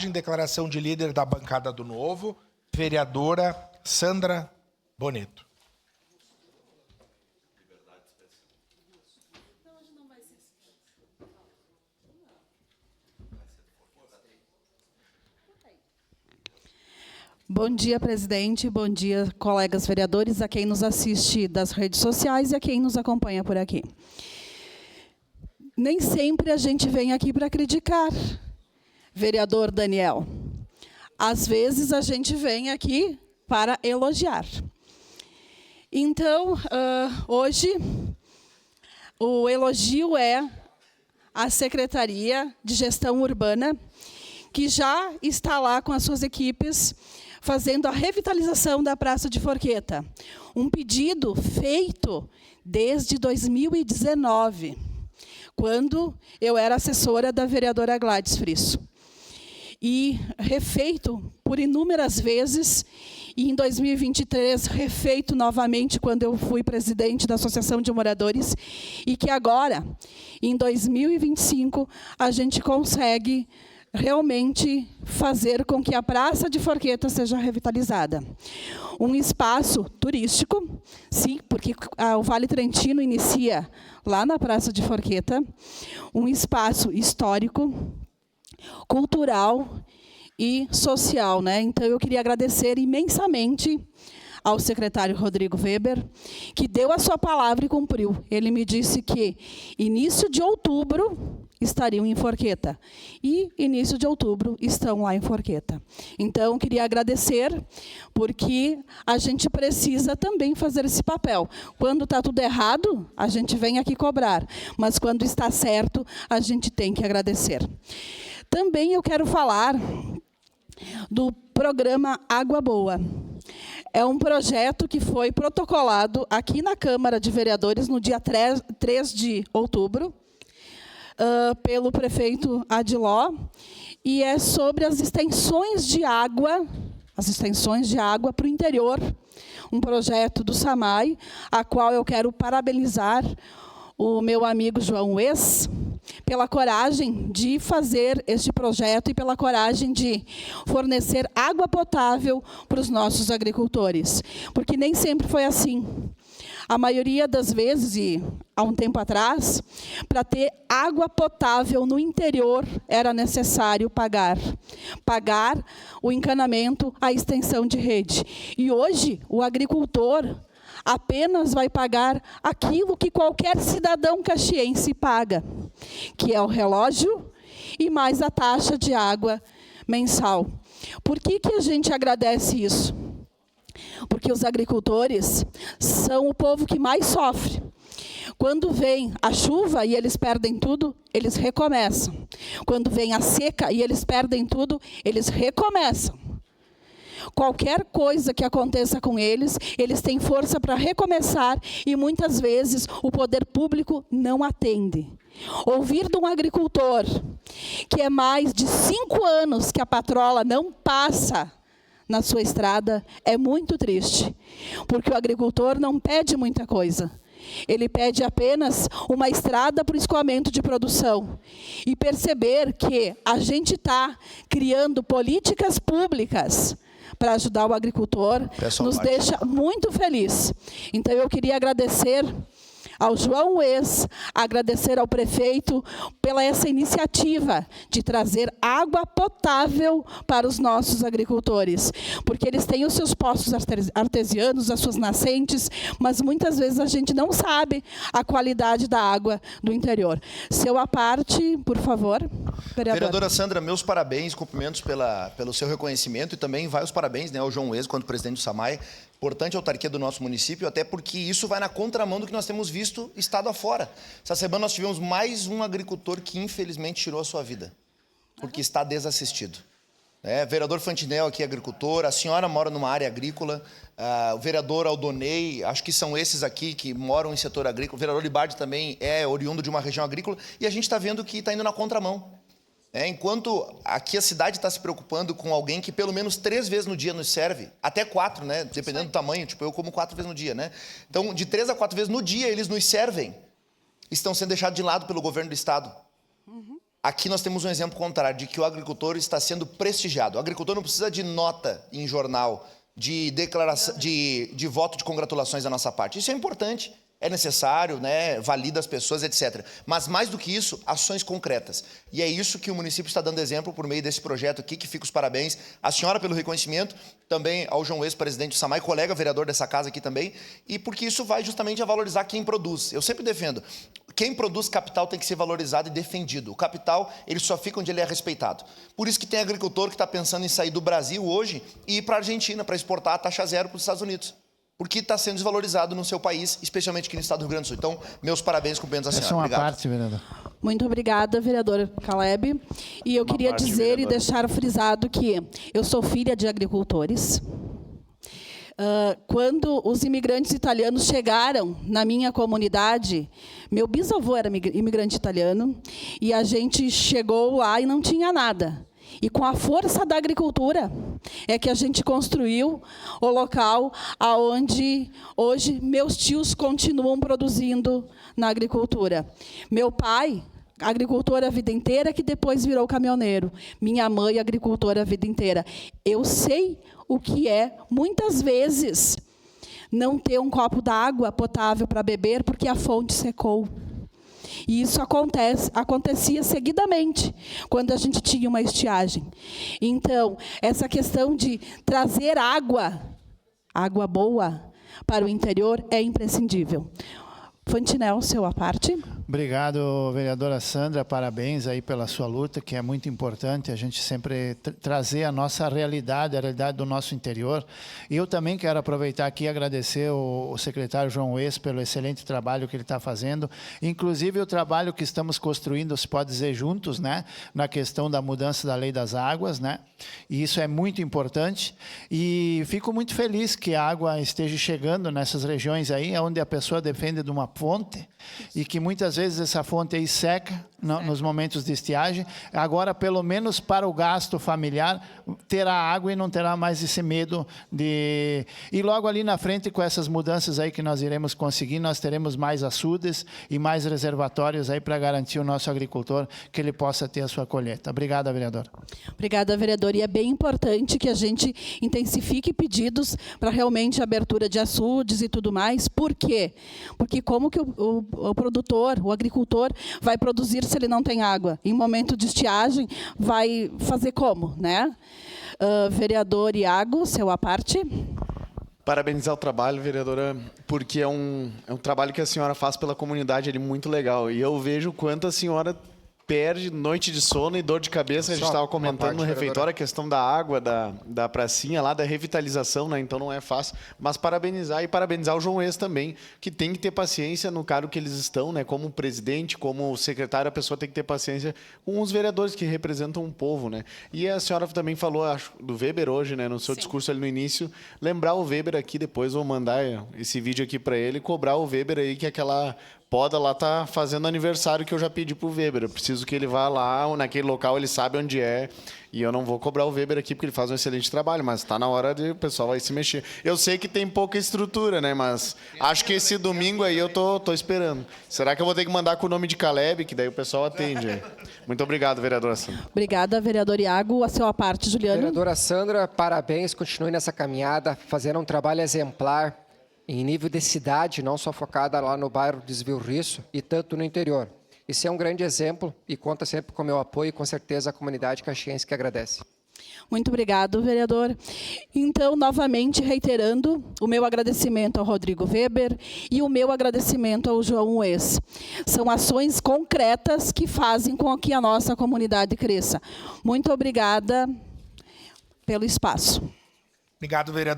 Em declaração de líder da bancada do Novo, vereadora Sandra Boneto. Bom dia, presidente. Bom dia, colegas vereadores, a quem nos assiste das redes sociais e a quem nos acompanha por aqui. Nem sempre a gente vem aqui para criticar, vereador Daniel. Às vezes a gente vem aqui para elogiar. Então, hoje, o elogio é à Secretaria de Gestão Urbana, que já está lá com as suas equipes, fazendo a revitalização da Praça de Forqueta. Um pedido feito desde 2019, quando eu era assessora da vereadora Gladys Frisso. E refeito por inúmeras vezes, e em 2023 refeito novamente quando eu fui presidente da Associação de Moradores, e que agora, em 2025, a gente consegue realmente fazer com que a Praça de Forqueta seja revitalizada. Um espaço turístico, sim, porque o Vale Trentino inicia lá na Praça de Forqueta, um espaço histórico, cultural e social, né? Então, eu queria agradecer imensamente ao secretário Rodrigo Weber, que deu a sua palavra e cumpriu. Ele me disse que início de outubro estariam em Forqueta. E início de outubro estão lá em Forqueta. Então, queria agradecer, porque a gente precisa também fazer esse papel. Quando está tudo errado, a gente vem aqui cobrar. Mas quando está certo, a gente tem que agradecer. Também eu quero falar do programa Água Boa. É um projeto que foi protocolado aqui na Câmara de Vereadores no dia 3 de outubro, pelo prefeito Adiló, e é sobre as extensões de água para o interior, um projeto do SAMAI, a qual eu quero parabenizar o meu amigo João Wes, pela coragem de fazer este projeto e pela coragem de fornecer água potável para os nossos agricultores. Porque nem sempre foi assim. A maioria das vezes, e há um tempo atrás, para ter água potável no interior, era necessário pagar o encanamento, a extensão de rede. E hoje, o agricultor apenas vai pagar aquilo que qualquer cidadão caxiense paga, que é o relógio e mais a taxa de água mensal. Por que a gente agradece isso? Porque os agricultores são o povo que mais sofre. Quando vem a chuva e eles perdem tudo, eles recomeçam. Quando vem a seca e eles perdem tudo, eles recomeçam. Qualquer coisa que aconteça com eles, eles têm força para recomeçar e muitas vezes o poder público não atende. Ouvir de um agricultor que é mais de 5 anos que a patrola não passa na sua estrada é muito triste, porque o agricultor não pede muita coisa. Ele pede apenas uma estrada para o escoamento de produção. E perceber que a gente está criando políticas públicas para ajudar o agricultor, nos deixa muito feliz. Então, eu queria agradecer ao João Wes, agradecer ao prefeito pela essa iniciativa de trazer água potável para os nossos agricultores. Porque eles têm os seus poços artesianos, as suas nascentes, mas muitas vezes a gente não sabe a qualidade da água do interior. Seu à parte, por favor, vereador. Vereadora Sandra, meus parabéns, cumprimentos pelo seu reconhecimento e também vai os parabéns, né, ao João Wes, quanto presidente do SAMAI. Importante autarquia do nosso município, até porque isso vai na contramão do que nós temos visto estado afora. Essa semana nós tivemos mais um agricultor que infelizmente tirou a sua vida, porque está desassistido. Vereador Fantinel aqui, agricultor, a senhora mora numa área agrícola, o vereador Aldonei, acho que são esses aqui que moram em setor agrícola, o vereador Libardi também é oriundo de uma região agrícola, e a gente está vendo que está indo na contramão. Enquanto aqui a cidade está se preocupando com alguém que pelo menos 3 vezes no dia nos serve, até 4, né? Dependendo do tamanho, tipo, eu como 4 vezes no dia, né? Então, de 3 a 4 vezes no dia eles nos servem, estão sendo deixados de lado pelo governo do estado. Aqui nós temos um exemplo contrário, de que o agricultor está sendo prestigiado. O agricultor não precisa de nota em jornal, de declaração, de voto de congratulações da nossa parte. Isso é importante, é necessário, né, valida as pessoas, etc. Mas mais do que isso, ações concretas. E é isso que o município está dando exemplo por meio desse projeto aqui, que fica os parabéns à senhora pelo reconhecimento, também ao João Wes, presidente do SAMAI, colega vereador dessa casa aqui também, e porque isso vai justamente a valorizar quem produz. Eu sempre defendo, quem produz capital tem que ser valorizado e defendido. O capital, ele só fica onde ele é respeitado. Por isso que tem agricultor que está pensando em sair do Brasil hoje e ir para a Argentina para exportar a taxa zero para os Estados Unidos. Porque está sendo desvalorizado no seu país, especialmente aqui no estado do Rio Grande do Sul. Então, meus parabéns, cumprimentos à senhora. Essa é uma Obrigado. parte, vereador. Muito obrigada, vereador Caleb. E eu queria dizer e deixar frisado que eu sou filha de agricultores. Quando os imigrantes italianos chegaram na minha comunidade, meu bisavô era imigrante italiano, e a gente chegou lá e não tinha nada. E com a força da agricultura é que a gente construiu o local onde hoje meus tios continuam produzindo na agricultura. Meu pai, agricultor a vida inteira, que depois virou caminhoneiro. Minha mãe, agricultora a vida inteira. Eu sei o que é, muitas vezes, não ter um copo d'água potável para beber porque a fonte secou. E isso acontecia seguidamente, quando a gente tinha uma estiagem. Então, essa questão de trazer água boa, para o interior é imprescindível. Fantinel, seu à parte. Obrigado, vereadora Sandra, parabéns aí pela sua luta, que é muito importante a gente sempre trazer a nossa realidade, a realidade do nosso interior. E eu também quero aproveitar aqui e agradecer o secretário João Wes pelo excelente trabalho que ele está fazendo, inclusive o trabalho que estamos construindo, se pode dizer, juntos, né, na questão da mudança da lei das águas, né, e isso é muito importante. E fico muito feliz que a água esteja chegando nessas regiões aí, onde a pessoa depende de uma fonte, e que muitas vezes essa fonte aí seca nos momentos de estiagem. Agora, pelo menos para o gasto familiar, terá água e não terá mais esse medo de... E logo ali na frente, com essas mudanças aí que nós iremos conseguir, nós teremos mais açudes e mais reservatórios aí para garantir o nosso agricultor que ele possa ter a sua colheita. Obrigado, vereador. Obrigada, vereador. E é bem importante que a gente intensifique pedidos para realmente a abertura de açudes e tudo mais. Por quê? Porque como que o produtor, o agricultor, vai produzir se ele não tem água? Em momento de estiagem, vai fazer como, né? Vereador Iago, seu à parte. Parabenizar o trabalho, vereadora, porque é um trabalho que a senhora faz pela comunidade, ele é muito legal. E eu vejo o quanto a senhora perde noite de sono e dor de cabeça. A gente estava comentando no refeitório a questão da água, da pracinha lá, da revitalização, né? Então não é fácil. Mas parabenizar o João Wes também, que tem que ter paciência no cargo que eles estão, né? Como presidente, como secretário, a pessoa tem que ter paciência com os vereadores que representam o povo, né? E a senhora também falou, acho, do Weber hoje, né? No seu discurso ali no início, lembrar o Weber aqui, depois vou mandar esse vídeo aqui para ele, cobrar o Weber aí que aquela poda lá tá fazendo aniversário que eu já pedi pro Weber. Eu preciso que ele vá lá, naquele local, ele sabe onde é. E eu não vou cobrar o Weber aqui porque ele faz um excelente trabalho, mas está na hora de o pessoal vai se mexer. Eu sei que tem pouca estrutura, né? Mas acho que esse domingo aí eu tô esperando. Será que eu vou ter que mandar com o nome de Caleb, que daí o pessoal atende? Muito obrigado, vereadora Sandra. Obrigada, vereador Iago. A sua parte, Juliano. Vereadora Sandra, parabéns, continue nessa caminhada, fazendo um trabalho exemplar em nível de cidade, não só focada lá no bairro Desvio Risso e tanto no interior. Isso é um grande exemplo e conta sempre com o meu apoio e com certeza a comunidade caxiense que agradece. Muito obrigado, vereador. Então, novamente, reiterando o meu agradecimento ao Rodrigo Weber e o meu agradecimento ao João Wes. São ações concretas que fazem com que a nossa comunidade cresça. Muito obrigada pelo espaço. Obrigado, vereador.